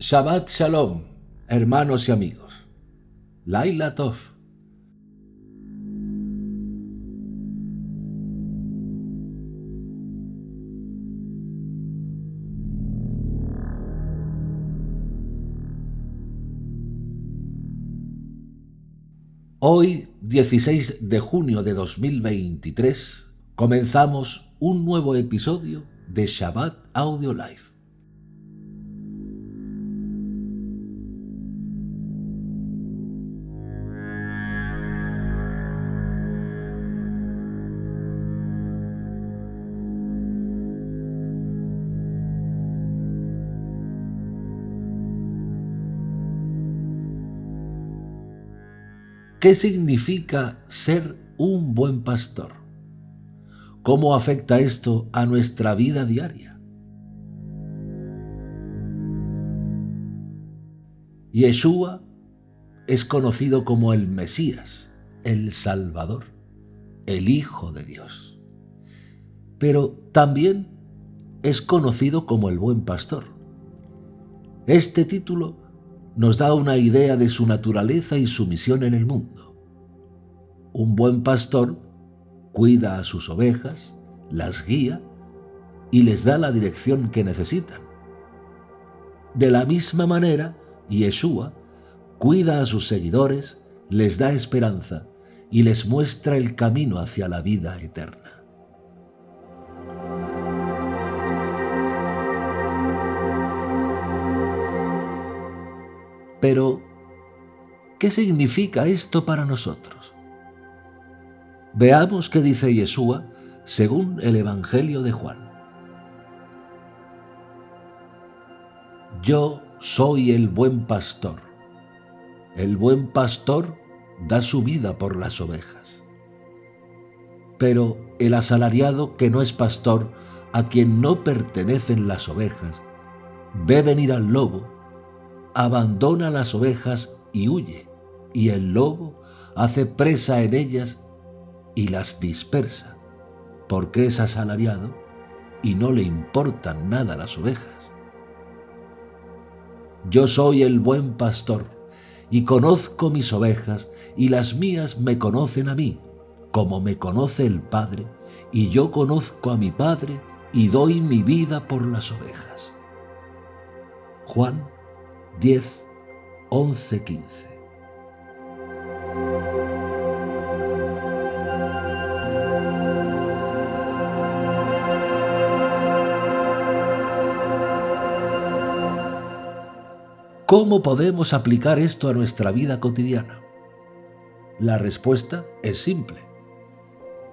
Shabbat Shalom, hermanos y amigos. Laila Tov. Hoy, 16 de junio de 2023, comenzamos un nuevo episodio de Shabbat Audio Live. ¿Qué significa ser un buen pastor? ¿Cómo afecta esto a nuestra vida diaria? Yeshua es conocido como el Mesías, el Salvador, el Hijo de Dios. Pero también es conocido como el Buen Pastor. Este título nos da una idea de su naturaleza y su misión en el mundo. Un buen pastor cuida a sus ovejas, las guía y les da la dirección que necesitan. De la misma manera, Yeshua cuida a sus seguidores, les da esperanza y les muestra el camino hacia la vida eterna. Pero, ¿qué significa esto para nosotros? Veamos qué dice Yeshua según el Evangelio de Juan. Yo soy el buen pastor. El buen pastor da su vida por las ovejas. Pero el asalariado que no es pastor, a quien no pertenecen las ovejas, ve venir al lobo, abandona las ovejas y huye, y el lobo hace presa en ellas y las dispersa, porque es asalariado y no le importan nada las ovejas. Yo soy el buen pastor y conozco mis ovejas y las mías me conocen a mí, como me conoce el Padre, y yo conozco a mi Padre y doy mi vida por las ovejas. Juan 10, 11, 15. ¿Cómo podemos aplicar esto a nuestra vida cotidiana? La respuesta es simple: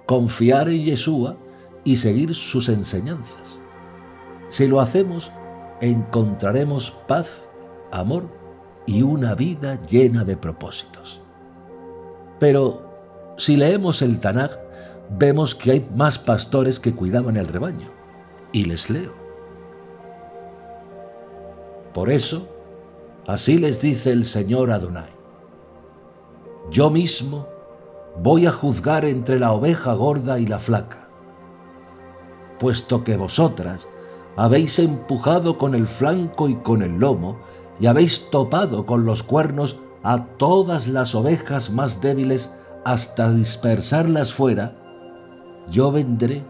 confiar en Yeshua y seguir sus enseñanzas. Si lo hacemos, encontraremos paz, amor y una vida llena de propósitos. Pero si leemos el Tanaj, vemos que hay más pastores que cuidaban el rebaño, y les leo. Por eso, así les dice el Señor Adonai: yo mismo voy a juzgar entre la oveja gorda y la flaca, puesto que vosotras habéis empujado con el flanco y con el lomo, y habéis topado con los cuernos a todas las ovejas más débiles hasta dispersarlas fuera, yo vendré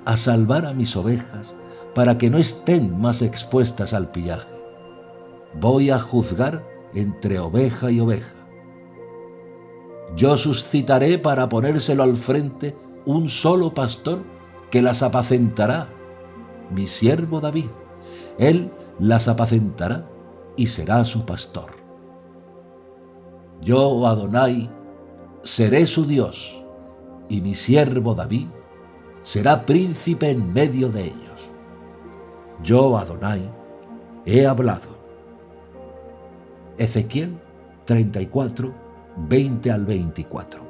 a salvar a mis ovejas para que no estén más expuestas al pillaje. Voy a juzgar entre oveja y oveja. Yo suscitaré para ponérselo al frente un solo pastor que las apacentará, mi siervo David. Él las apacentará y será su pastor. Yo, Adonai, seré su Dios, y mi siervo David será príncipe en medio de ellos. Yo, Adonai, he hablado. Ezequiel 34, 20 al 24.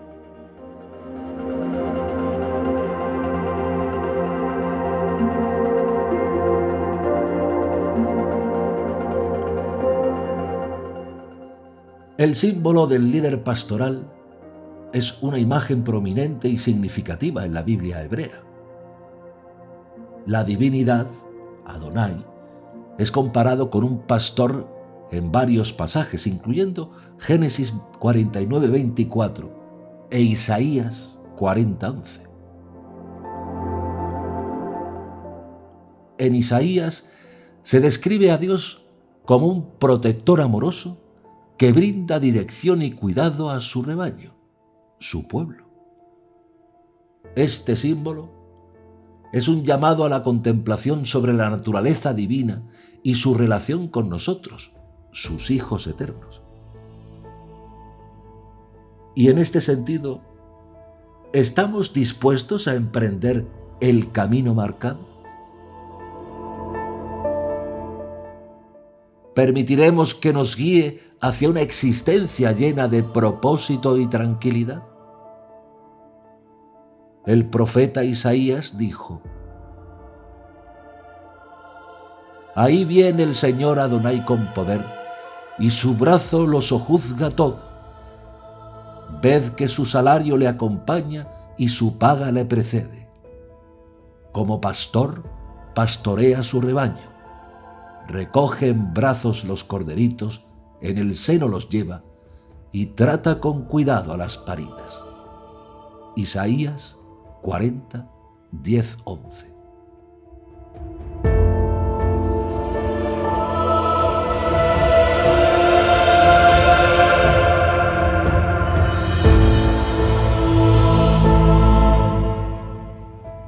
El símbolo del líder pastoral es una imagen prominente y significativa en la Biblia hebrea. La divinidad, Adonai, es comparado con un pastor en varios pasajes, incluyendo Génesis 49:24 e Isaías 40:11. En Isaías se describe a Dios como un protector amoroso que brinda dirección y cuidado a su rebaño, su pueblo. Este símbolo es un llamado a la contemplación sobre la naturaleza divina y su relación con nosotros, sus hijos eternos. Y en este sentido, ¿estamos dispuestos a emprender el camino marcado? ¿Permitiremos que nos guíe hacia una existencia llena de propósito y tranquilidad? El profeta Isaías dijo: Ahí viene el Señor Adonai con poder, y su brazo lo sojuzga todo. Ved que su salario le acompaña y su paga le precede. Como pastor, pastorea su rebaño. Recoge en brazos los corderitos, en el seno los lleva, y trata con cuidado a las paridas. Isaías 40, 10, 11.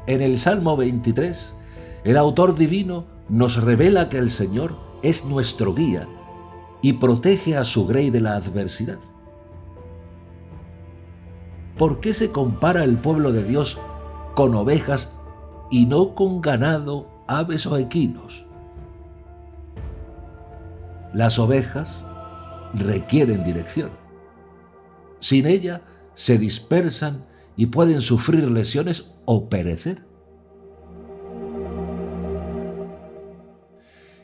En el Salmo 23, el autor divino nos revela que el Señor es nuestro guía y protege a su grey de la adversidad. ¿Por qué se compara el pueblo de Dios con ovejas y no con ganado, aves o equinos? Las ovejas requieren dirección. Sin ella se dispersan y pueden sufrir lesiones o perecer.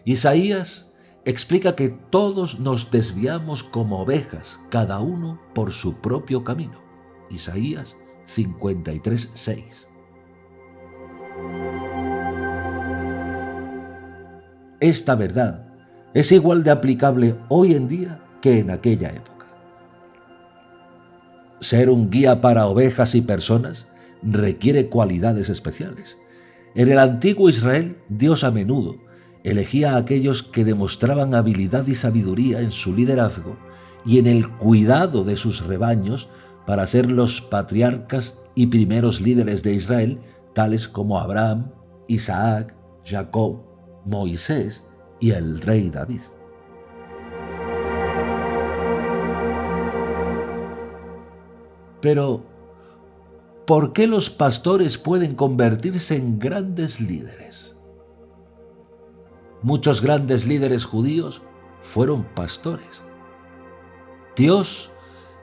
Isaías explica que todos nos desviamos como ovejas, cada uno por su propio camino. Isaías 53, 6. Esta verdad es igual de aplicable hoy en día que en aquella época. Ser un guía para ovejas y personas requiere cualidades especiales. En el antiguo Israel, Dios a menudo elegía a aquellos que demostraban habilidad y sabiduría en su liderazgo y en el cuidado de sus rebaños para ser los patriarcas y primeros líderes de Israel, tales como Abraham, Isaac, Jacob, Moisés y el rey David. Pero, ¿por qué los pastores pueden convertirse en grandes líderes? Muchos grandes líderes judíos fueron pastores. Dios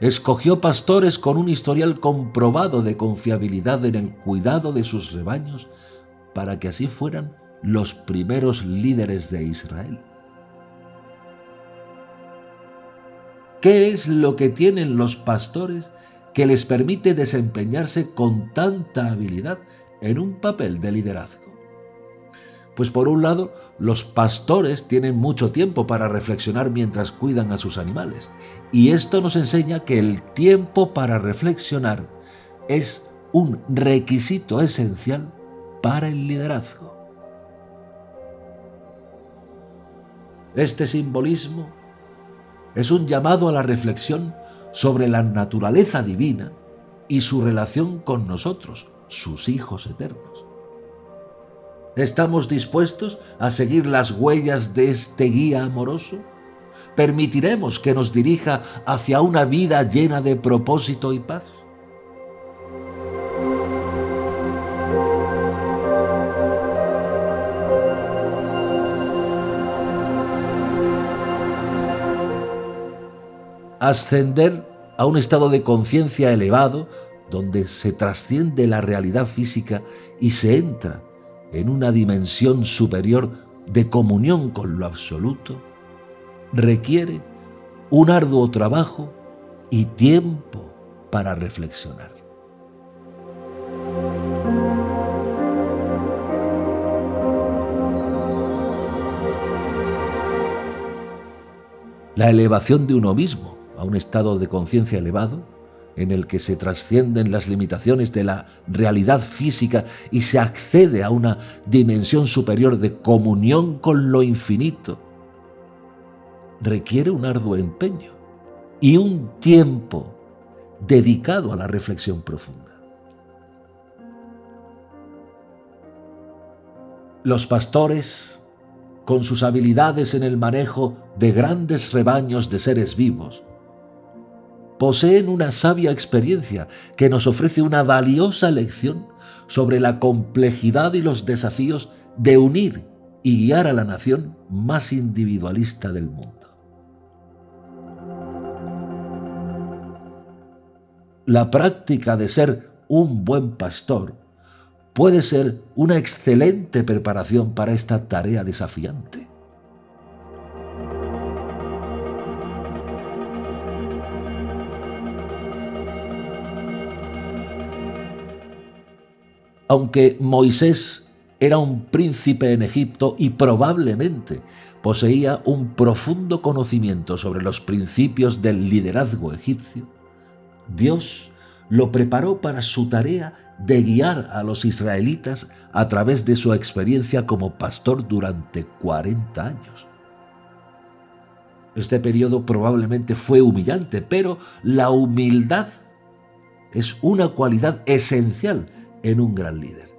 escogió pastores con un historial comprobado de confiabilidad en el cuidado de sus rebaños para que así fueran los primeros líderes de Israel. ¿Qué es lo que tienen los pastores que les permite desempeñarse con tanta habilidad en un papel de liderazgo? Pues por un lado, los pastores tienen mucho tiempo para reflexionar mientras cuidan a sus animales. Y esto nos enseña que el tiempo para reflexionar es un requisito esencial para el liderazgo. Este simbolismo es un llamado a la reflexión sobre la naturaleza divina y su relación con nosotros, sus hijos eternos. ¿Estamos dispuestos a seguir las huellas de este guía amoroso? ¿Permitiremos que nos dirija hacia una vida llena de propósito y paz? Ascender a un estado de conciencia elevado donde se trasciende la realidad física y se entra en una dimensión superior de comunión con lo absoluto, requiere un arduo trabajo y tiempo para reflexionar. la elevación de uno mismo a un estado de conciencia elevado, en el que se trascienden las limitaciones de la realidad física y se accede a una dimensión superior de comunión con lo infinito, requiere un arduo empeño y un tiempo dedicado a la reflexión profunda. Los pastores, con sus habilidades en el manejo de grandes rebaños de seres vivos, poseen una sabia experiencia que nos ofrece una valiosa lección sobre la complejidad y los desafíos de unir y guiar a la nación más individualista del mundo. La práctica de ser un buen pastor puede ser una excelente preparación para esta tarea desafiante. Aunque Moisés era un príncipe en Egipto y probablemente poseía un profundo conocimiento sobre los principios del liderazgo egipcio, Dios lo preparó para su tarea de guiar a los israelitas a través de su experiencia como pastor durante 40 años. Este periodo probablemente fue humillante, pero la humildad es una cualidad esencial en un gran líder.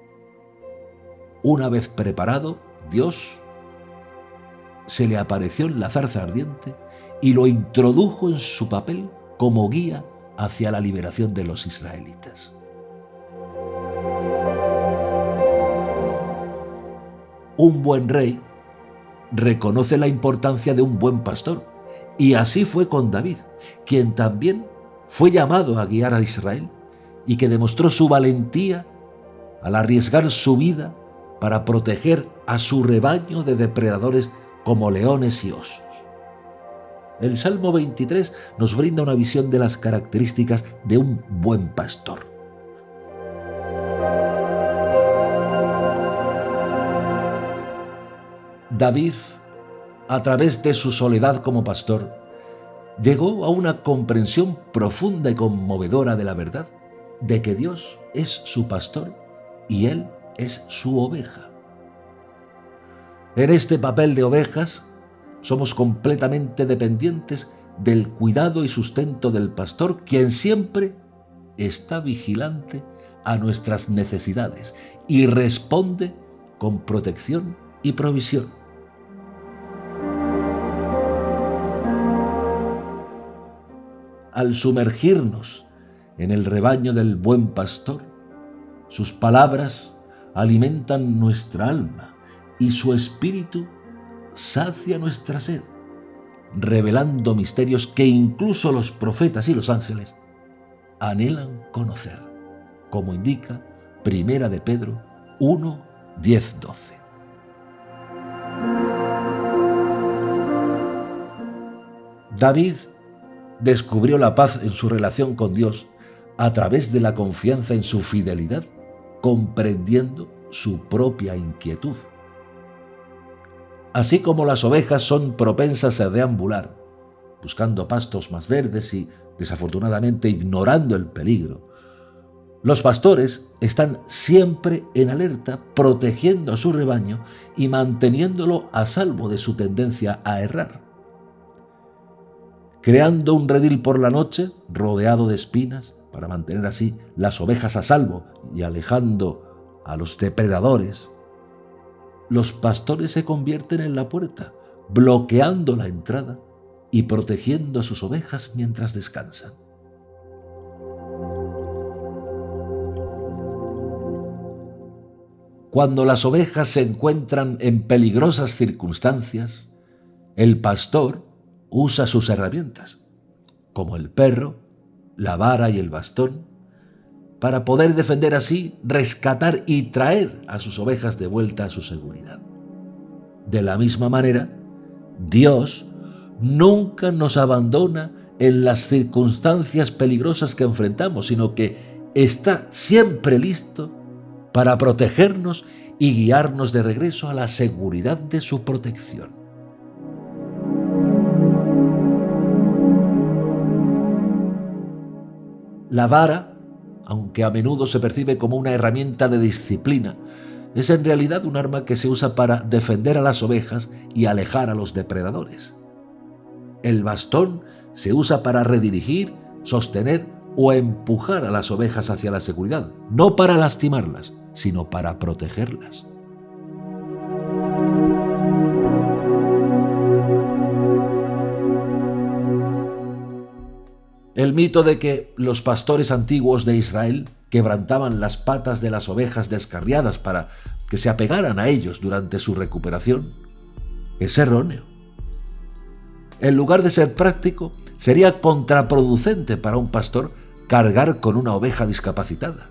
Una vez preparado, Dios se le apareció en la zarza ardiente y lo introdujo en su papel como guía hacia la liberación de los israelitas. Un buen rey reconoce la importancia de un buen pastor, y así fue con David, quien también fue llamado a guiar a Israel y que demostró su valentía al arriesgar su vida para proteger a su rebaño de depredadores como leones y osos. El Salmo 23 nos brinda una visión de las características de un buen pastor. David, a través de su soledad como pastor, llegó a una comprensión profunda y conmovedora de la verdad, de que Dios es su pastor y él es su oveja. En este papel de ovejas, somos completamente dependientes del cuidado y sustento del pastor, quien siempre está vigilante a nuestras necesidades y responde con protección y provisión. Al sumergirnos en el rebaño del buen pastor, sus palabras alimentan nuestra alma y su espíritu sacia nuestra sed, revelando misterios que incluso los profetas y los ángeles anhelan conocer, como indica Primera de Pedro 1, 10, 12. David descubrió la paz en su relación con Dios a través de la confianza en su fidelidad, comprendiendo su propia inquietud. Así como las ovejas son propensas a deambular, buscando pastos más verdes y, desafortunadamente, ignorando el peligro, los pastores están siempre en alerta, protegiendo a su rebaño y manteniéndolo a salvo de su tendencia a errar. Creando un redil por la noche, rodeado de espinas, para mantener así las ovejas a salvo y alejando a los depredadores, los pastores se convierten en la puerta, bloqueando la entrada y protegiendo a sus ovejas mientras descansan. Cuando las ovejas se encuentran en peligrosas circunstancias, el pastor usa sus herramientas, como el perro, la vara y el bastón, para poder defender así, rescatar y traer a sus ovejas de vuelta a su seguridad. De la misma manera, Dios nunca nos abandona en las circunstancias peligrosas que enfrentamos, sino que está siempre listo para protegernos y guiarnos de regreso a la seguridad de su protección. La vara, aunque a menudo se percibe como una herramienta de disciplina, es en realidad un arma que se usa para defender a las ovejas y alejar a los depredadores. El bastón se usa para redirigir, sostener o empujar a las ovejas hacia la seguridad, no para lastimarlas, sino para protegerlas. El mito de que los pastores antiguos de Israel quebrantaban las patas de las ovejas descarriadas para que se apegaran a ellos durante su recuperación es erróneo. En lugar de ser práctico, sería contraproducente para un pastor cargar con una oveja discapacitada.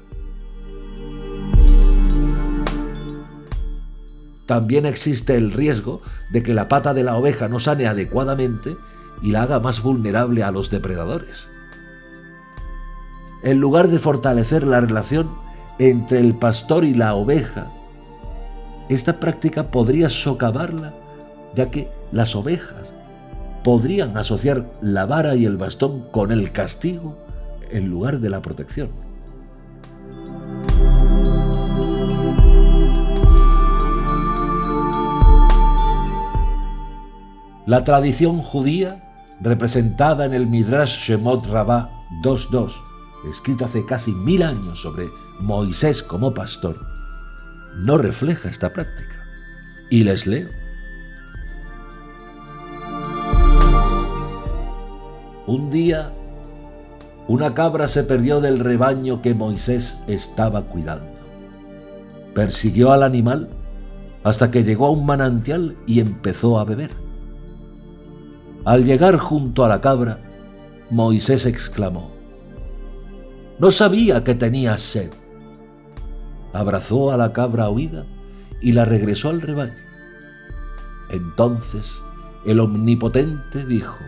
También existe el riesgo de que la pata de la oveja no sane adecuadamente y la haga más vulnerable a los depredadores. En lugar de fortalecer la relación entre el pastor y la oveja, esta práctica podría socavarla, ya que las ovejas podrían asociar la vara y el bastón con el castigo en lugar de la protección. La tradición judía, representada en el Midrash Shemot Rabbah 2.2, escrito hace casi 1000 años sobre Moisés como pastor, no refleja esta práctica. Y les leo. Un día, una cabra se perdió del rebaño que Moisés estaba cuidando. Persiguió al animal hasta que llegó a un manantial y empezó a beber. Al llegar junto a la cabra, Moisés exclamó: «No sabía que tenías sed». Abrazó a la cabra huida y la regresó al rebaño. Entonces el Omnipotente dijo: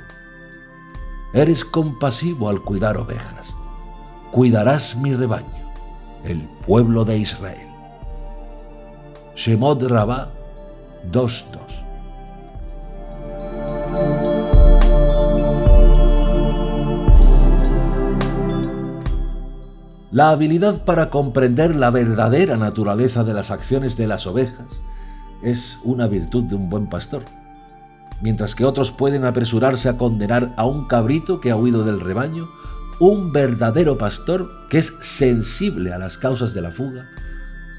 «Eres compasivo al cuidar ovejas. Cuidarás mi rebaño, el pueblo de Israel». Shemot Rabbah 2.2. La habilidad para comprender la verdadera naturaleza de las acciones de las ovejas es una virtud de un buen pastor. Mientras que otros pueden apresurarse a condenar a un cabrito que ha huido del rebaño, un verdadero pastor que es sensible a las causas de la fuga,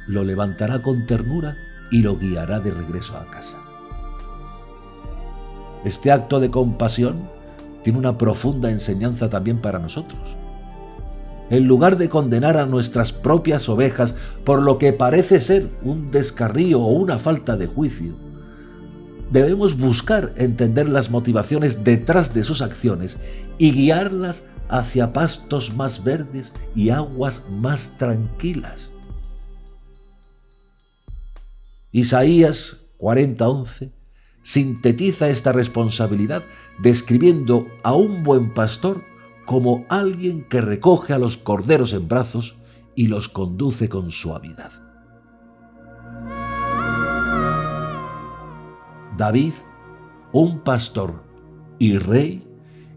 lo levantará con ternura y lo guiará de regreso a casa. Este acto de compasión tiene una profunda enseñanza también para nosotros. En lugar de condenar a nuestras propias ovejas por lo que parece ser un descarrío o una falta de juicio, debemos buscar entender las motivaciones detrás de sus acciones y guiarlas hacia pastos más verdes y aguas más tranquilas. Isaías 40:11 sintetiza esta responsabilidad describiendo a un buen pastor como alguien que recoge a los corderos en brazos y los conduce con suavidad. David, un pastor y rey,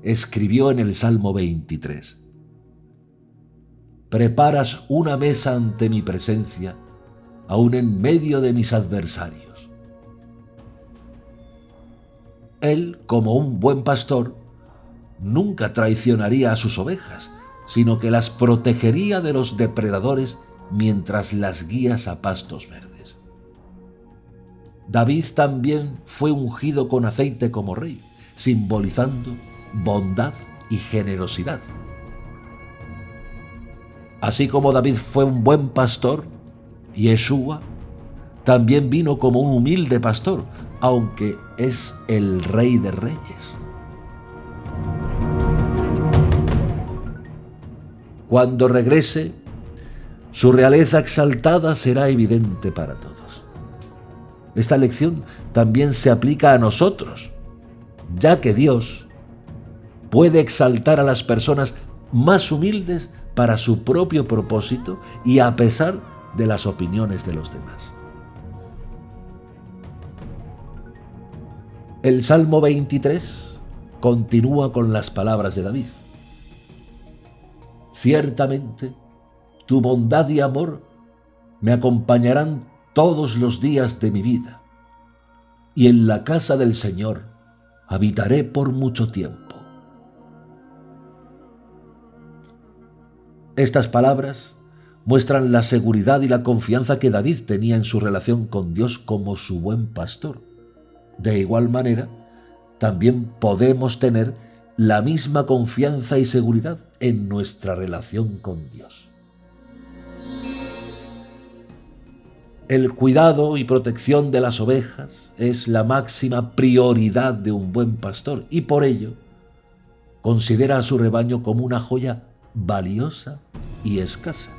escribió en el Salmo 23: «Preparas una mesa ante mi presencia, aun en medio de mis adversarios». Él, como un buen pastor, nunca traicionaría a sus ovejas, sino que las protegería de los depredadores mientras las guía a pastos verdes. David también fue ungido con aceite como rey, simbolizando bondad y generosidad. Así como David fue un buen pastor, Yeshua también vino como un humilde pastor, aunque es el Rey de Reyes. Cuando regrese, su realeza exaltada será evidente para todos. Esta lección también se aplica a nosotros, ya que Dios puede exaltar a las personas más humildes para su propio propósito y a pesar de las opiniones de los demás. El Salmo 23 continúa con las palabras de David: Ciertamente, tu bondad y amor me acompañarán todos los días de mi vida, y en la casa del Señor habitaré por mucho tiempo. Estas palabras muestran la seguridad y la confianza que David tenía en su relación con Dios como su buen pastor. De igual manera, también podemos tener la misma confianza y seguridad en nuestra relación con Dios. El cuidado y protección de las ovejas es la máxima prioridad de un buen pastor y por ello considera a su rebaño como una joya valiosa y escasa.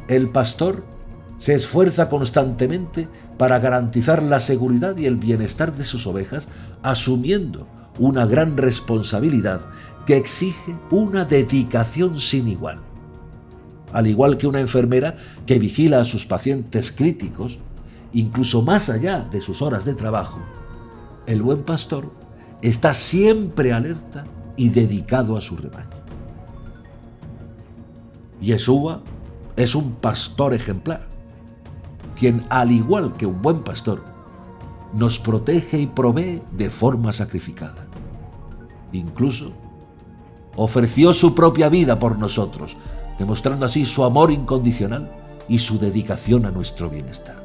El pastor se esfuerza constantemente para garantizar la seguridad y el bienestar de sus ovejas, asumiendo una gran responsabilidad que exige una dedicación sin igual. Al igual que una enfermera que vigila a sus pacientes críticos, incluso más allá de sus horas de trabajo, el buen pastor está siempre alerta y dedicado a su rebaño. Yeshua es un pastor ejemplar, quien, al igual que un buen pastor, nos protege y provee de forma sacrificada. Incluso ofreció su propia vida por nosotros, demostrando así su amor incondicional y su dedicación a nuestro bienestar.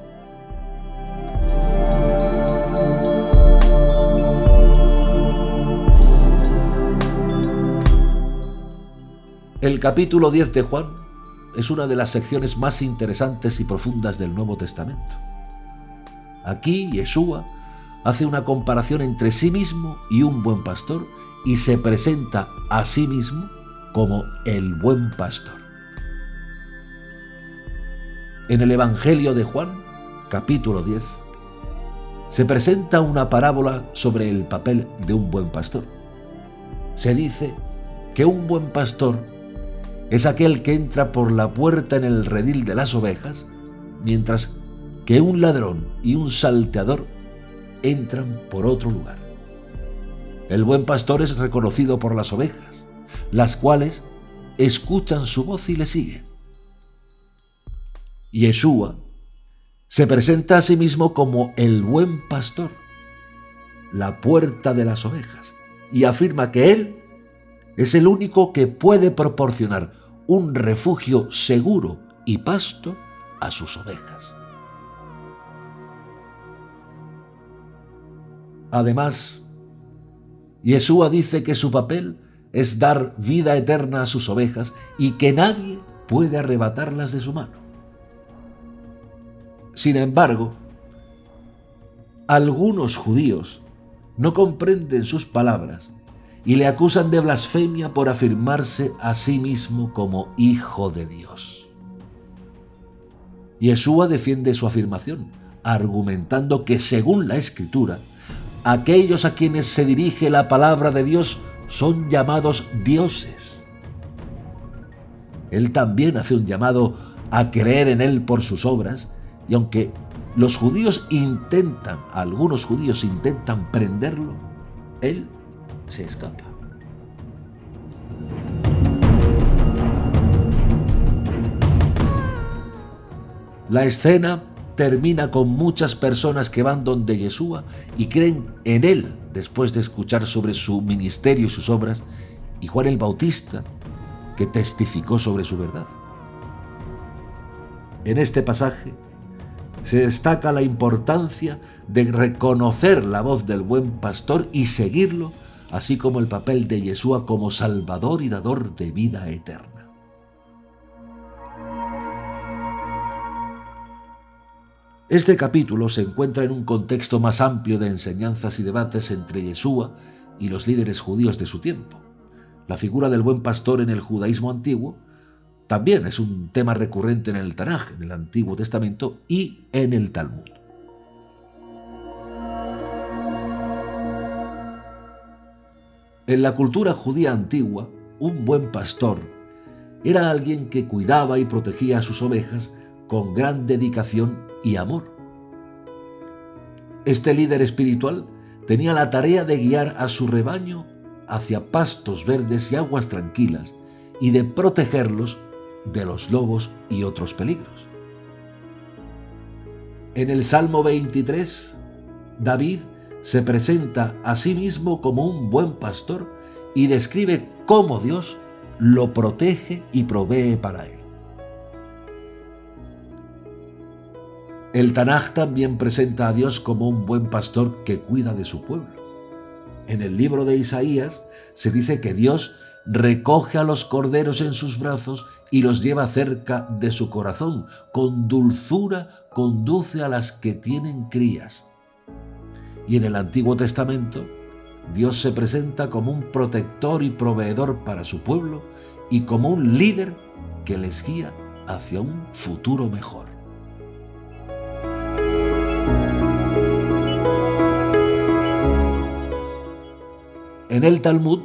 El capítulo 10 de Juan es una de las secciones más interesantes y profundas del Nuevo Testamento. Aquí Yeshua hace una comparación entre sí mismo y un buen pastor y se presenta a sí mismo como el buen pastor. En el Evangelio de Juan, capítulo 10, se presenta una parábola sobre el papel de un buen pastor. Se dice que un buen pastor es aquel que entra por la puerta en el redil de las ovejas, mientras que un ladrón y un salteador entran por otro lugar. El buen pastor es reconocido por las ovejas, las cuales escuchan su voz y le siguen. Yeshua se presenta a sí mismo como el buen pastor, la puerta de las ovejas, y afirma que Él es el único que puede proporcionar un refugio seguro y pasto a sus ovejas. Además, Yeshua dice que su papel es dar vida eterna a sus ovejas y que nadie puede arrebatarlas de su mano. Sin embargo, algunos judíos no comprenden sus palabras y le acusan de blasfemia por afirmarse a sí mismo como Hijo de Dios. Yeshua defiende su afirmación, argumentando que según la Escritura, aquellos a quienes se dirige la palabra de Dios son llamados dioses. Él también hace un llamado a creer en Él por sus obras, y aunque algunos judíos intentan prenderlo, Él se escapa. La escena termina con muchas personas que van donde Yeshua y creen en Él después de escuchar sobre su ministerio y sus obras, y Juan el Bautista, que testificó sobre su verdad. En este pasaje se destaca la importancia de reconocer la voz del buen pastor y seguirlo, así como el papel de Yeshua como Salvador y dador de vida eterna. Este capítulo se encuentra en un contexto más amplio de enseñanzas y debates entre Yeshua y los líderes judíos de su tiempo. La figura del buen pastor en el judaísmo antiguo también es un tema recurrente en el Tanaj, en el Antiguo Testamento, y en el Talmud. En la cultura judía antigua, un buen pastor era alguien que cuidaba y protegía a sus ovejas con gran dedicación y amor. Este líder espiritual tenía la tarea de guiar a su rebaño hacia pastos verdes y aguas tranquilas y de protegerlos de los lobos y otros peligros. En el Salmo 23, David se presenta a sí mismo como un buen pastor y describe cómo Dios lo protege y provee para él. El Tanaj también presenta a Dios como un buen pastor que cuida de su pueblo. En el libro de Isaías se dice que Dios recoge a los corderos en sus brazos y los lleva cerca de su corazón. Con dulzura conduce a las que tienen crías. Y en el Antiguo Testamento, Dios se presenta como un protector y proveedor para su pueblo y como un líder que les guía hacia un futuro mejor. En el Talmud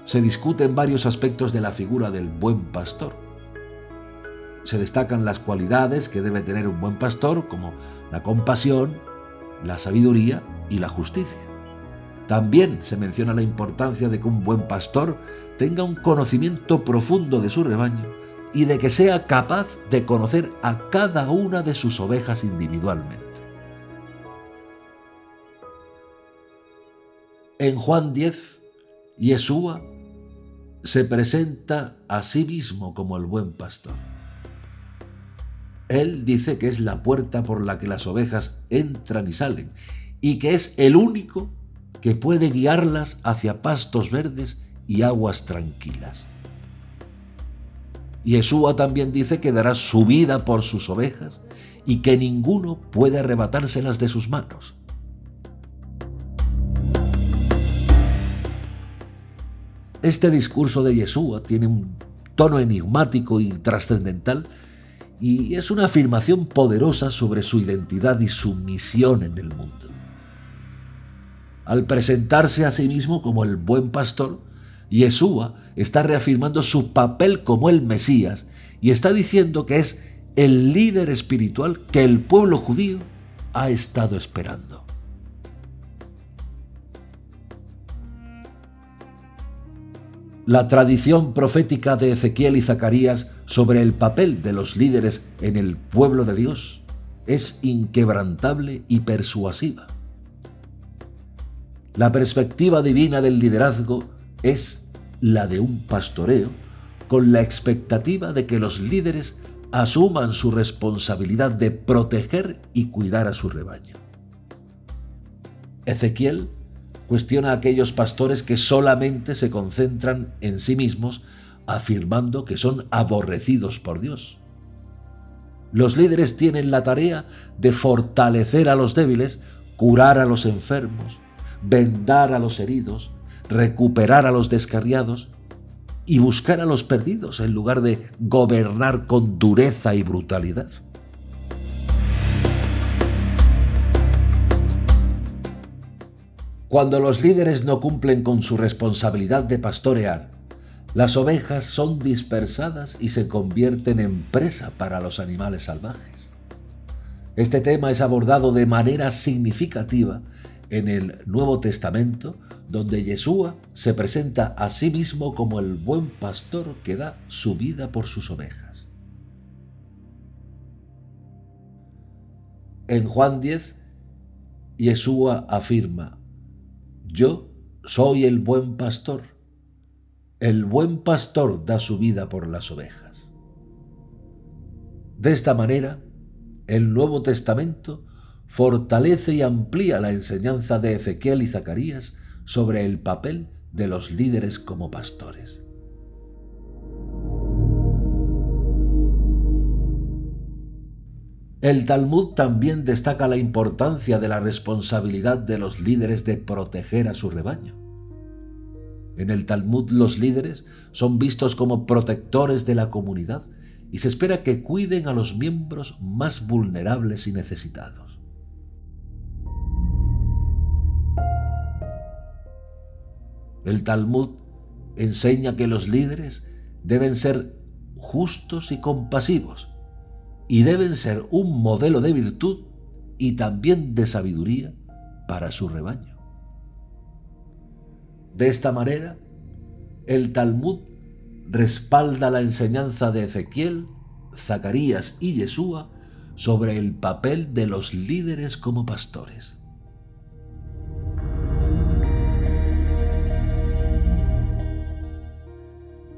se discuten varios aspectos de la figura del buen pastor. Se destacan las cualidades que debe tener un buen pastor, como la compasión, la sabiduría y la justicia. También se menciona la importancia de que un buen pastor tenga un conocimiento profundo de su rebaño y de que sea capaz de conocer a cada una de sus ovejas individualmente. En Juan 10, Yeshua se presenta a sí mismo como el buen pastor. Él dice que es la puerta por la que las ovejas entran y salen y que es el único que puede guiarlas hacia pastos verdes y aguas tranquilas. Yeshua también dice que dará su vida por sus ovejas y que ninguno puede arrebatárselas de sus manos. Este discurso de Yeshua tiene un tono enigmático y trascendental y es una afirmación poderosa sobre su identidad y su misión en el mundo. Al presentarse a sí mismo como el buen pastor, Yeshua está reafirmando su papel como el Mesías y está diciendo que es el líder espiritual que el pueblo judío ha estado esperando. La tradición profética de Ezequiel y Zacarías sobre el papel de los líderes en el pueblo de Dios es inquebrantable y persuasiva. La perspectiva divina del liderazgo es la de un pastoreo con la expectativa de que los líderes asuman su responsabilidad de proteger y cuidar a su rebaño. Ezequiel cuestiona a aquellos pastores que solamente se concentran en sí mismos, afirmando que son aborrecidos por Dios. Los líderes tienen la tarea de fortalecer a los débiles, curar a los enfermos, vendar a los heridos, recuperar a los descarriados y buscar a los perdidos en lugar de gobernar con dureza y brutalidad. Cuando los líderes no cumplen con su responsabilidad de pastorear, las ovejas son dispersadas y se convierten en presa para los animales salvajes. Este tema es abordado de manera significativa en el Nuevo Testamento, donde Yeshua se presenta a sí mismo como el buen pastor que da su vida por sus ovejas. En Juan 10, Yeshua afirma: Yo soy el buen pastor. El buen pastor da su vida por las ovejas. De esta manera, el Nuevo Testamento fortalece y amplía la enseñanza de Ezequiel y Zacarías sobre el papel de los líderes como pastores. El Talmud también destaca la importancia de la responsabilidad de los líderes de proteger a su rebaño. En el Talmud, los líderes son vistos como protectores de la comunidad y se espera que cuiden a los miembros más vulnerables y necesitados. El Talmud enseña que los líderes deben ser justos y compasivos y deben ser un modelo de virtud y también de sabiduría para su rebaño. De esta manera, el Talmud respalda la enseñanza de Ezequiel, Zacarías y Yeshua sobre el papel de los líderes como pastores.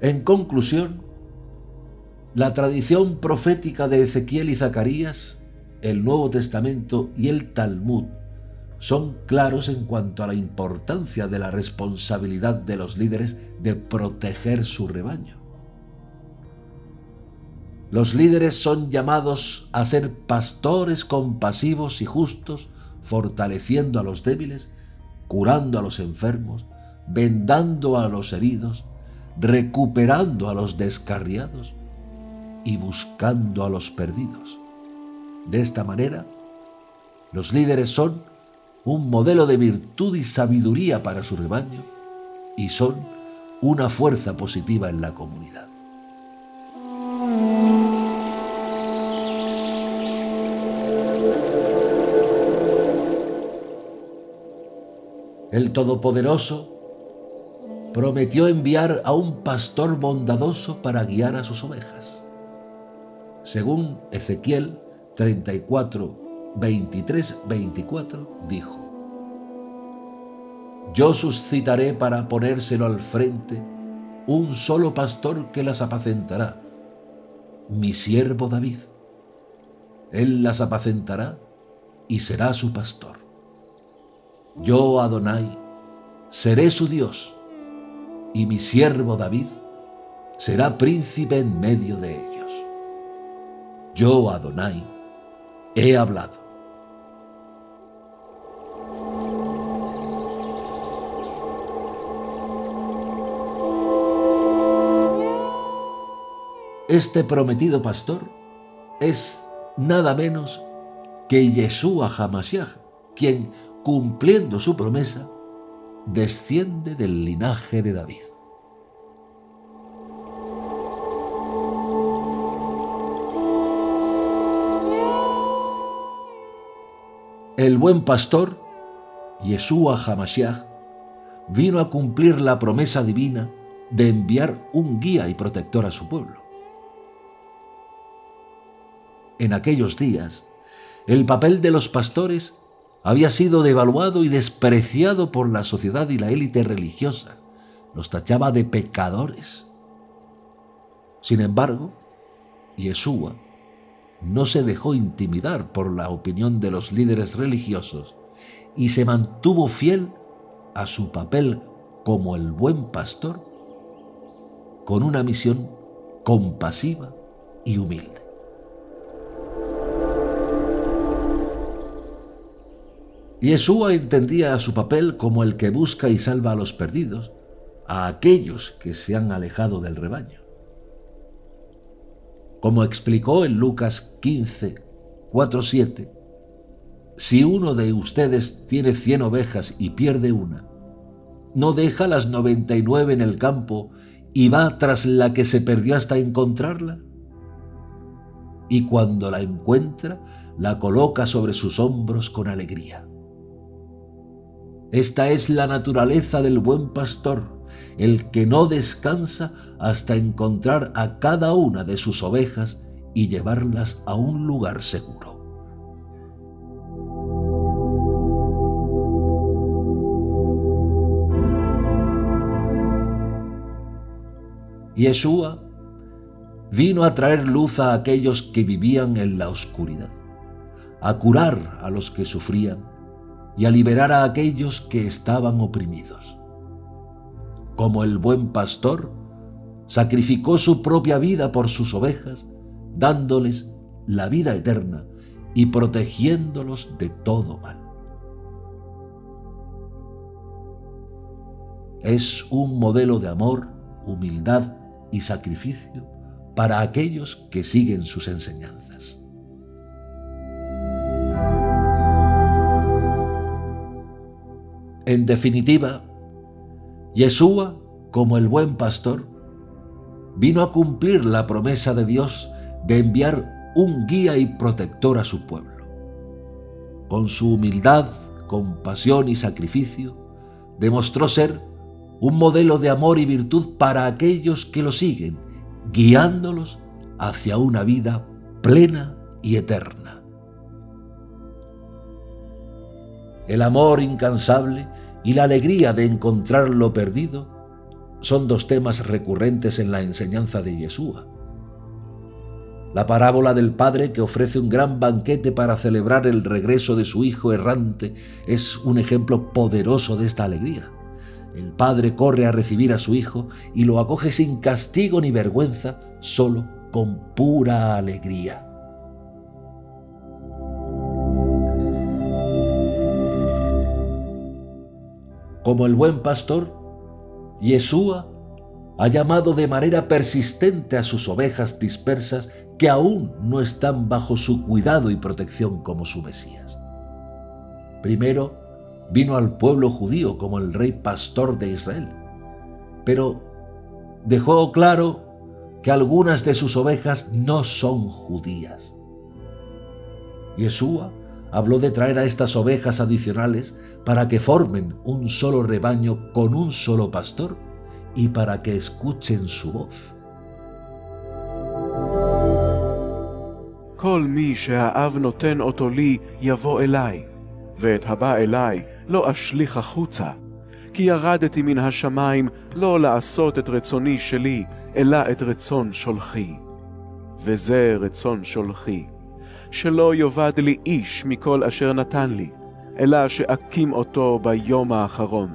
En conclusión, la tradición profética de Ezequiel y Zacarías, el Nuevo Testamento y el Talmud son claros en cuanto a la importancia de la responsabilidad de los líderes de proteger su rebaño. Los líderes son llamados a ser pastores compasivos y justos, fortaleciendo a los débiles, curando a los enfermos, vendando a los heridos, recuperando a los descarriados y buscando a los perdidos. De esta manera, los líderes son un modelo de virtud y sabiduría para su rebaño y son una fuerza positiva en la comunidad. El Todopoderoso prometió enviar a un pastor bondadoso para guiar a sus ovejas. Según Ezequiel 34, 23, 24, dijo: Yo suscitaré para ponérselo al frente un solo pastor que las apacentará, mi siervo David. Él las apacentará y será su pastor. Yo, Adonai, seré su Dios, y mi siervo David será príncipe en medio de ellos. Yo, Adonai, he hablado. Este prometido pastor es nada menos que Yeshua HaMashiach, quien, cumpliendo su promesa, desciende del linaje de David. El buen pastor, Yeshua HaMashiach, vino a cumplir la promesa divina de enviar un guía y protector a su pueblo. En aquellos días, el papel de los pastores había sido devaluado y despreciado por la sociedad y la élite religiosa. Los tachaba de pecadores. Sin embargo, Yeshua no se dejó intimidar por la opinión de los líderes religiosos y se mantuvo fiel a su papel como el buen pastor, con una misión compasiva y humilde. Yeshua entendía a su papel como el que busca y salva a los perdidos, a aquellos que se han alejado del rebaño. Como explicó en Lucas 15, 4-7, si uno de ustedes tiene 100 ovejas y pierde una, ¿no deja las 99 en el campo y va tras la que se perdió hasta encontrarla? Y cuando la encuentra, la coloca sobre sus hombros con alegría. Esta es la naturaleza del buen pastor, el que no descansa hasta encontrar a cada una de sus ovejas y llevarlas a un lugar seguro. Yeshua vino a traer luz a aquellos que vivían en la oscuridad, a curar a los que sufrían y a liberar a aquellos que estaban oprimidos. Como el buen pastor, sacrificó su propia vida por sus ovejas, dándoles la vida eterna y protegiéndolos de todo mal. Es un modelo de amor, humildad y sacrificio para aquellos que siguen sus enseñanzas. En definitiva, Yeshua, como el buen pastor, vino a cumplir la promesa de Dios de enviar un guía y protector a su pueblo. Con su humildad, compasión y sacrificio, demostró ser un modelo de amor y virtud para aquellos que lo siguen, guiándolos hacia una vida plena y eterna. El amor incansable y la alegría de encontrar lo perdido son dos temas recurrentes en la enseñanza de Yeshua. La parábola del padre que ofrece un gran banquete para celebrar el regreso de su hijo errante es un ejemplo poderoso de esta alegría. El padre corre a recibir a su hijo y lo acoge sin castigo ni vergüenza, solo con pura alegría. Como el buen pastor, Yeshua ha llamado de manera persistente a sus ovejas dispersas que aún no están bajo su cuidado y protección como su Mesías. Primero vino al pueblo judío como el rey pastor de Israel, pero dejó claro que algunas de sus ovejas no son judías. Yeshua habló de traer a estas ovejas adicionales para que formen un solo rebaño con un solo pastor y para que escuchen su voz. כל מי שהאב נותן אותו לי יבוא אליי, ואת הבא אליי לא אשליך החוצה, כי ירדתי מן השמיים לא לעשות את רצוני שלי, אלא את רצון שולחי. וזה רצון שולחי, שלא יאבד לי איש מכל אשר נתן לי, אלא שאקים אותו ביום האחרון.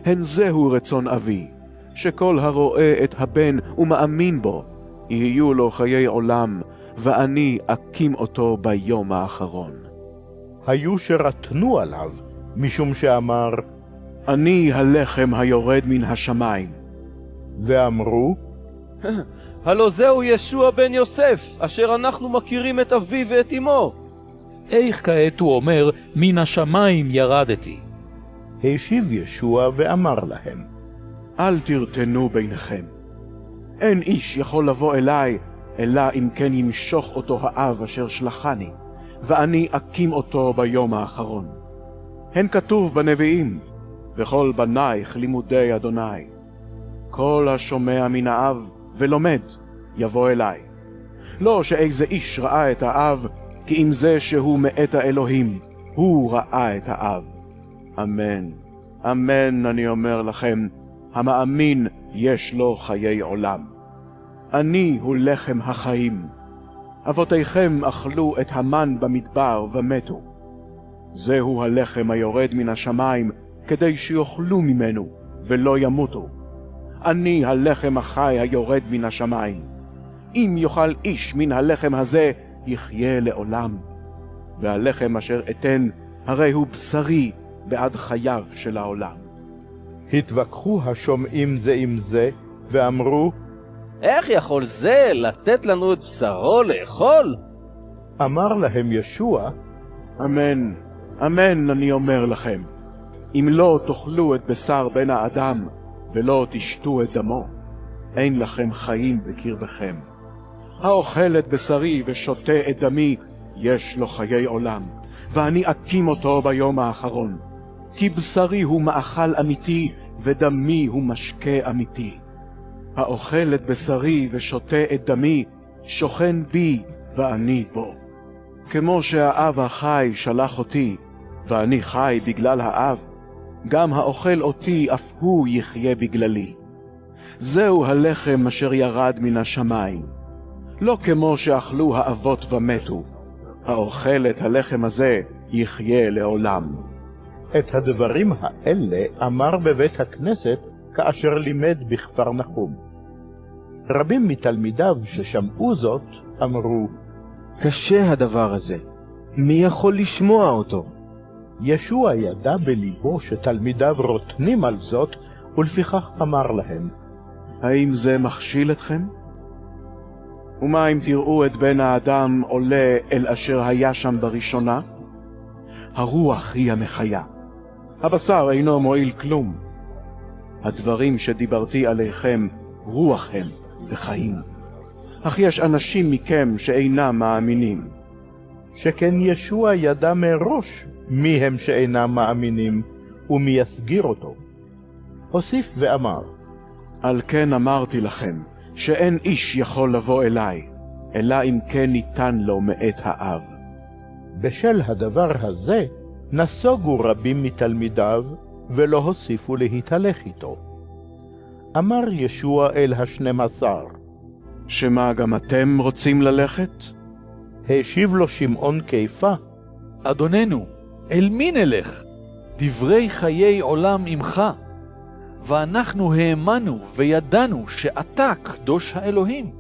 הן זהו רצון אבי, שכל הרואה את הבן ומאמין בו, יהיו לו חיי עולם, ואני אקים אותו ביום האחרון. היו שרתנו עליו, משום שאמר, אני הלחם היורד מן השמיים. ואמרו, הלא זהו ישוע בן יוסף, אשר אנחנו מכירים את אביו ואת אמו. איך כעת הוא אומר, מן השמיים ירדתי? השיב ישוע ואמר להם, אל תרתנו ביניכם. אין איש יכול לבוא אליי, אלא אם כן ימשוך אותו האב אשר שלחני, ואני אקים אותו ביום האחרון. הן כתוב בנביאים, וכל בנייך לימודי אדוני. כל השומע מן האב ולומד יבוא אליי. לא שאיזה איש ראה את האב, כי אם זה שהוא מאת האלוהים, הוא ראה את האב. אמן, אמן אני אומר לכם, המאמין יש לו חיי עולם. אני הוא לחם החיים. אבותיכם אכלו את המן במדבר ומתו. זהו הלחם היורד מן השמיים, כדי שיאכלו ממנו ולא ימותו. אני הלחם החי היורד מן השמיים. אם יאכל איש מן הלחם הזה, יחיה לעולם. והלחם אשר אתן, הרי הוא בשרי בעד חייו של העולם. התווכחו השומעים זה עם זה, ואמרו, איך יכול זה לתת לנו את בשרו לאכול? אמר להם ישוע, אמן, אמן אני אומר לכם, אם לא תאכלו את בשר בן האדם, ולא תשתו את דמו, אין לכם חיים בקרבכם. האוכל את בשרי ושותה את דמי, יש לו חיי עולם, ואני אקים אותו ביום האחרון. כי בשרי הוא מאכל אמיתי, ודמי הוא משקה אמיתי. האוכל את בשרי ושותה את דמי, שוכן בי ואני בו. כמו שהאב החי שלח אותי, ואני חי בגלל האב, גם האוכל אותי אף הוא יחיה בגללי. זהו הלחם אשר ירד מן השמיים. לא כמו שאכלו האבות ומתו. האוכל את הלחם הזה יחיה לעולם. את הדברים האלה אמר בבית הכנסת כאשר לימד בכפר נחום. רבים מתלמידיו ששמעו זאת אמרו, קשה הדבר הזה, מי יכול לשמוע אותו? ישוע ידע בליבו שתלמידיו רוטנים על זאת, ולפיכך אמר להם, האם זה מכשיל אתכם? ומה אם תראו את בן האדם עולה אל אשר היה שם בראשונה? הרוח היא המחיה. הבשר אינו מועיל כלום. הדברים שדיברתי עליכם רוח הם וחיים. אך יש אנשים מכם שאינם מאמינים. שכן ישוע ידע מראש מי הם שאינם מאמינים, ומי יסגיר אותו. הוסיף ואמר, על כן אמרתי לכם, שאין איש יכול לבוא אליי, אלא אם כן ניתן לו מאת האב. בשל הדבר הזה נסוגו רבים מתלמידיו, ולא הוסיפו להתהלך איתו. אמר ישוע אל 12, שמה גם אתם רוצים ללכת? השיב לו שמעון כיפה, אדוננו, אל מי נלך? דברי חיי עולם עמך, ואנחנו האמנו וידענו שאתה קדוש האלוהים.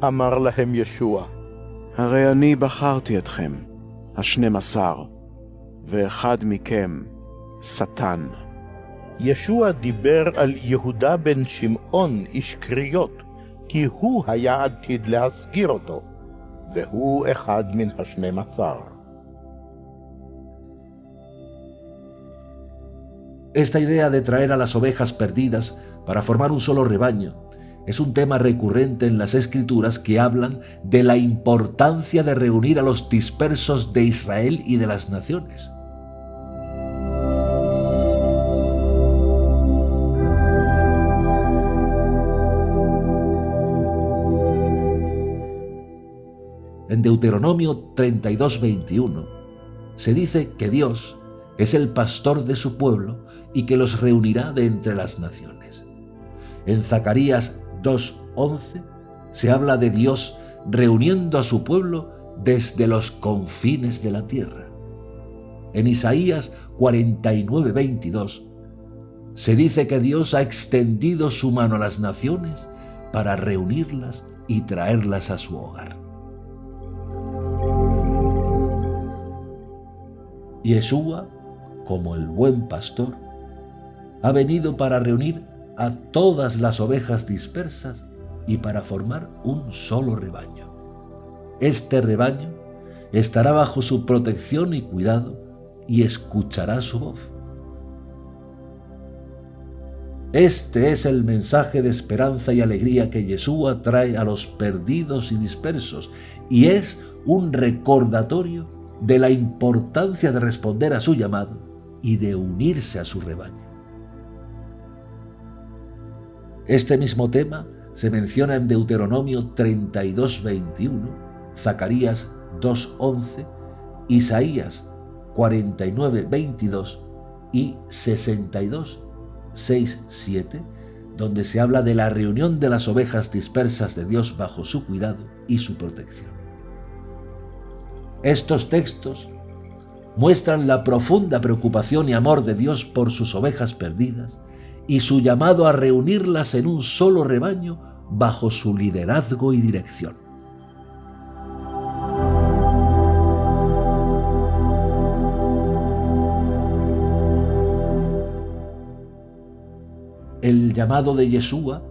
אמר להם ישוע, הרי אני בחרתי אתכם, 12, ואחד מכם שטן. ישוע דיבר על יהודה בן שמעון איש קריות, כי הוא היה עתיד להסגיר אותו, והוא אחד מן 12. Esta idea de traer a las ovejas perdidas para formar un solo rebaño es un tema recurrente en las escrituras que hablan de la importancia de reunir a los dispersos de Israel y de las naciones. En Deuteronomio 32:21 se dice que Dios es el pastor de su pueblo y que los reunirá de entre las naciones. En Zacarías 2:11 se habla de Dios reuniendo a su pueblo desde los confines de la tierra. En Isaías 49:22 se dice que Dios ha extendido su mano a las naciones para reunirlas y traerlas a su hogar. Yeshua, como el buen pastor, ha venido para reunir a todas las ovejas dispersas y para formar un solo rebaño. Este rebaño estará bajo su protección y cuidado y escuchará su voz. Este es el mensaje de esperanza y alegría que Yeshua trae a los perdidos y dispersos, y es un recordatorio de la importancia de responder a su llamado y de unirse a su rebaño. Este mismo tema se menciona en Deuteronomio 32:21, Zacarías 2:11, Isaías 49:22 y 62:6-7, donde se habla de la reunión de las ovejas dispersas de Dios bajo su cuidado y su protección. Estos textos muestran la profunda preocupación y amor de Dios por sus ovejas perdidas y su llamado a reunirlas en un solo rebaño bajo su liderazgo y dirección. El llamado de Yeshua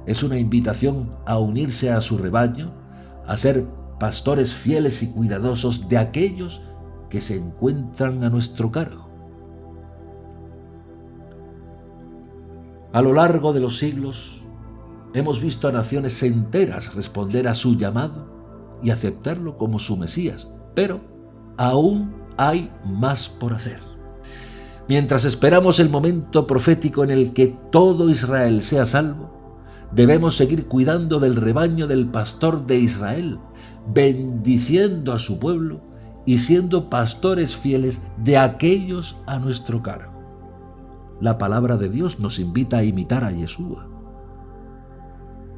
es una invitación a unirse a su rebaño, a ser pastores fieles y cuidadosos de aquellos que se encuentran a nuestro cargo. A lo largo de los siglos, hemos visto a naciones enteras responder a su llamado y aceptarlo como su Mesías, pero aún hay más por hacer. Mientras esperamos el momento profético en el que todo Israel sea salvo, debemos seguir cuidando del rebaño del pastor de Israel, bendiciendo a su pueblo y siendo pastores fieles de aquellos a nuestro cargo. La palabra de Dios nos invita a imitar a Yeshua.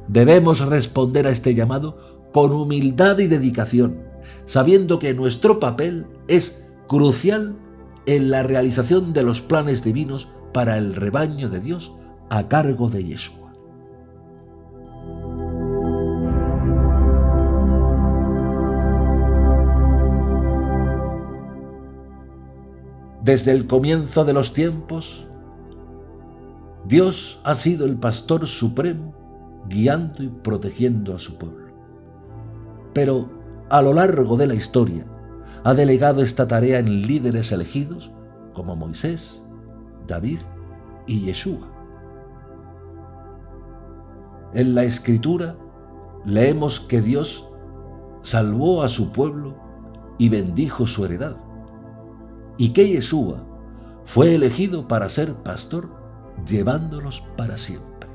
Debemos responder a este llamado con humildad y dedicación, sabiendo que nuestro papel es crucial en la realización de los planes divinos para el rebaño de Dios a cargo de Yeshua. Desde el comienzo de los tiempos, Dios ha sido el pastor supremo, guiando y protegiendo a su pueblo. Pero a lo largo de la historia, ha delegado esta tarea en líderes elegidos como Moisés, David y Yeshua. En la Escritura leemos que Dios salvó a su pueblo y bendijo su heredad, y que Yeshua fue elegido para ser pastor llevándolos para siempre.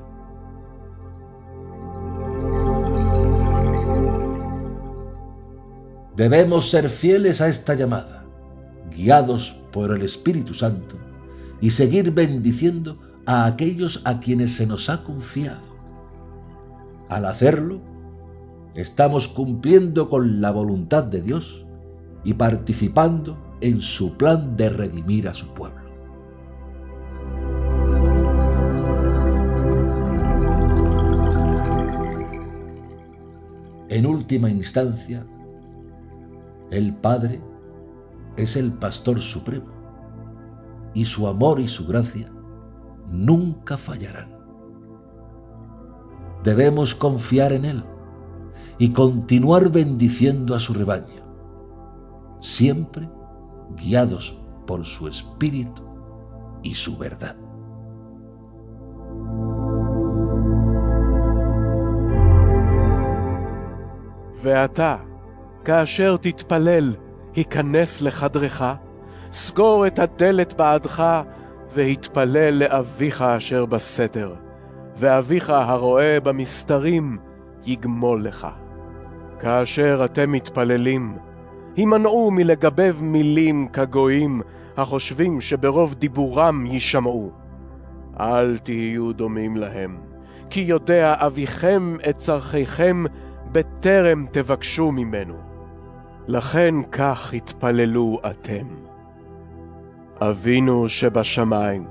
Debemos ser fieles a esta llamada, guiados por el Espíritu Santo, y seguir bendiciendo a aquellos a quienes se nos ha confiado. Al hacerlo, estamos cumpliendo con la voluntad de Dios y participando en su plan de redimir a su pueblo. En última instancia, el Padre es el Pastor Supremo, y su amor y su gracia nunca fallarán. Debemos confiar en Él y continuar bendiciendo a su rebaño, siempre guiados por su Espíritu y su verdad. ואתה, כאשר תתפלל, היכנס לחדרך, סגור את הדלת בעדך, והתפלל לאביך אשר בסתר, ואביך הרואה במסתרים, יגמול לך. כאשר אתם מתפללים, הימנעו מלגבב מילים כגויים, החושבים שברוב דיבורם יישמעו. אל תהיו דומים להם, כי יודע אביכם את צרכיכם, בטרם תבקשו ממנו. לכן כך התפללו אתם. אבינו שבשמיים,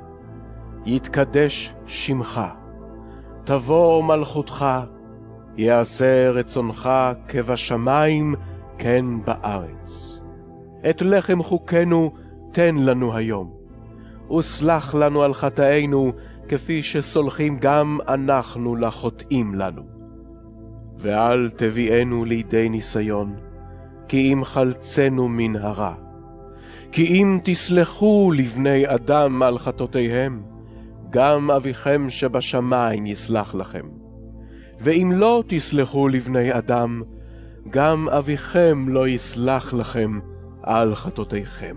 יתקדש שמך, תבוא מלכותך, יעשה רצונך כבשמיים כן בארץ. את לחם חוקנו תן לנו היום, וסלח לנו על חטאינו, כפי שסולחים גם אנחנו לחוטאים לנו. ואל תביאנו לידי ניסיון, כי אם חלצנו מן הרע. כי אם תסלחו לבני אדם על חטאותיהם, גם אביכם שבשמיים יסלח לכם. ואם לא תסלחו לבני אדם, גם אביכם לא יסלח לכם על חטאותיכם.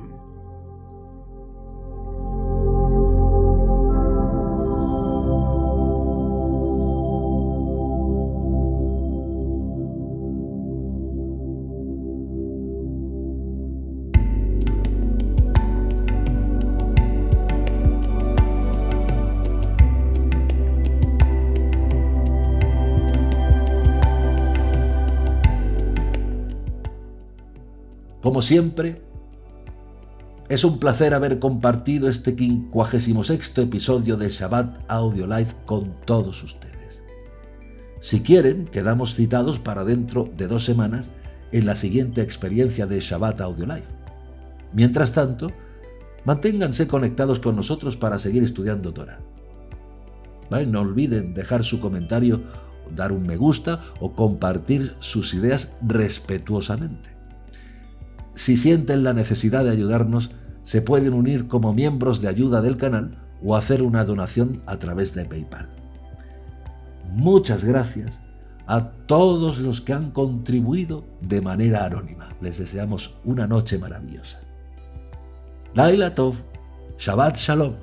Como siempre, es un placer haber compartido este 56º episodio de Shabbat Audio Live con todos ustedes. Si quieren, quedamos citados para dentro de 2 semanas en la siguiente experiencia de Shabbat Audio Live. Mientras tanto, manténganse conectados con nosotros para seguir estudiando Torah. No olviden dejar su comentario, dar un me gusta o compartir sus ideas respetuosamente. Si sienten la necesidad de ayudarnos, se pueden unir como miembros de ayuda del canal o hacer una donación a través de PayPal. Muchas gracias a todos los que han contribuido de manera anónima. Les deseamos una noche maravillosa. Laila Tov, Shabbat Shalom.